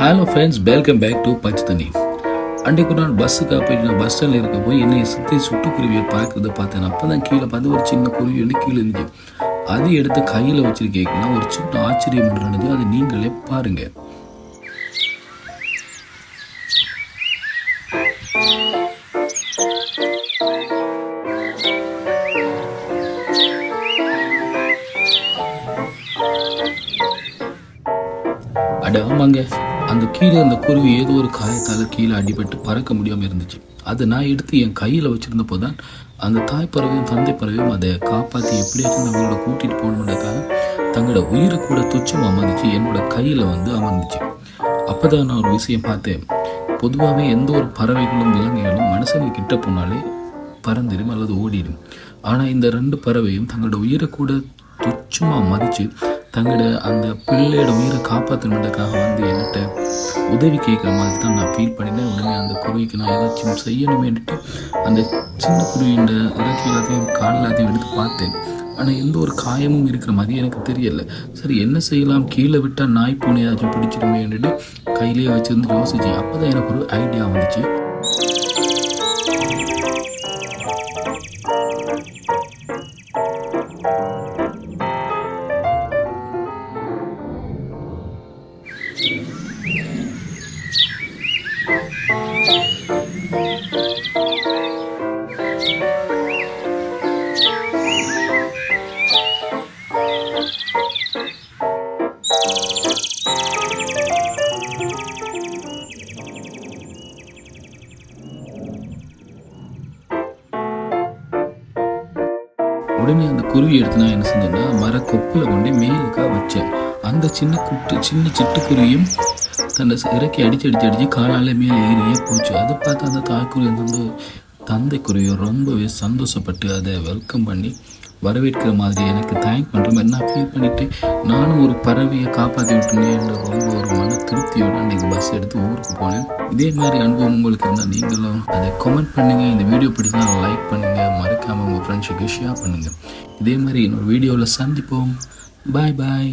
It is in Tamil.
Hello friends, welcome back to பச்சை. அன்றைக்கு நான் பஸ்ஸுக்காக போயிட்டு நான் பஸ் ஸ்டாண்டில் இருக்க போய் என்னை சுற்றி சுட்டுக்குருவியை பார்க்குறத பார்த்தேன். அப்போ தான் கீழே பார்த்து ஒரு சின்ன குருவி வந்து கீழே இருந்துச்சு. அது எடுத்து கையில் வச்சுருக்கேங்கன்னா ஒரு சின்ன ஆச்சரியம் ஒன்று நடந்துச்சு. அது நீங்களே பாருங்கள். அட ஆமாங்க, அந்த கீழே அந்த குருவி ஏதோ ஒரு காயத்தால் கீழே அடிபட்டு பறக்க முடியாமல் இருந்துச்சு. அதை நான் எடுத்து என் கையில் வச்சுருந்தப்போ தான் அந்த தாய் பறவையும் தந்தை பறவையும் அதை காப்பாற்றி எப்படியாச்சும் தங்களோட கூட்டிகிட்டு போகணுன்றதுக்காக தங்களோட உயிரை கூட துச்சமாக அமர்ந்துச்சு என்னோட கையில் வந்து அமர்ந்துச்சு. அப்போ தான் நான் ஒரு விஷயம் பார்த்தேன். பொதுவாகவே எந்த ஒரு பறவைகளும் விலங்குகளும் மனுஷங்க கிட்ட போனாலே பறந்துடும் அல்லது ஓடிடும். ஆனால் இந்த ரெண்டு பறவையும் தங்களோட உயிரை கூட துச்சமாக மதித்து தங்களோட அந்த பிள்ளையோட உயிரை காப்பாற்றணுன்றதுக்காக வந்து என்கிட்ட உதவி கேட்குற மாதிரி தான் நான் ஃபீல் பண்ணினேன். உடனே அந்த குருவிக்கு நான் ஏதாச்சும் செய்யணுமேன்ட்டு அந்த சின்ன குருவியின் இறக்கி எல்லாத்தையும் கால் எல்லாத்தையும் எடுத்து பார்த்தேன். ஆனால் எந்த ஒரு காயமும் இருக்கிற மாதிரி எனக்கு தெரியலை. சரி, என்ன செய்யலாம், கீழே விட்டால் நாய் பூனை ஏதாச்சும் பிடிச்சிடுமேன்ட்டு கையிலேயே வச்சுருந்து யோசிச்சு அப்போ தான் எனக்கு ஒரு ஐடியா வந்துச்சு. உடனே அந்த குருவி எடுத்து நான் என்ன செஞ்சேன்னா மரக்கொப்பில் கொண்டு மேலுக்காக வச்சேன். அந்த சின்ன சிட்டுக்குருவியும் தன்னை இறக்கி அடித்து காலால் மேலே ஏறியே போச்சு. அதை பார்த்து அந்த தாய்க்குருவி வந்து தந்தை குருவியை ரொம்பவே சந்தோஷப்பட்டு அதை வெல்கம் பண்ணி வரவேற்கிற மாதிரி எனக்கு தேங்க் பண்ணுற மாதிரி நான் ஃபீல் பண்ணிவிட்டு நானும் ஒரு பறவையை காப்பாற்றி விட்டுனேன். ரொம்ப ஒரு மன திருப்தியோடு அன்றைக்கி பஸ் எடுத்து ஊருக்கு போனேன். இதே மாதிரி அனுபவம் உங்களுக்கு இருந்தால் நீங்களும் அதை கமெண்ட் பண்ணுங்கள். இந்த வீடியோ பிடிச்சா லைக் பண்ணுங்கள், மறக்காமல் உங்கள் ஃப்ரெண்ட்ஸுக்கு ஷேர் பண்ணுங்கள். இதே மாதிரி இன்னொரு வீடியோவில் சந்திப்போம். பாய் பாய்.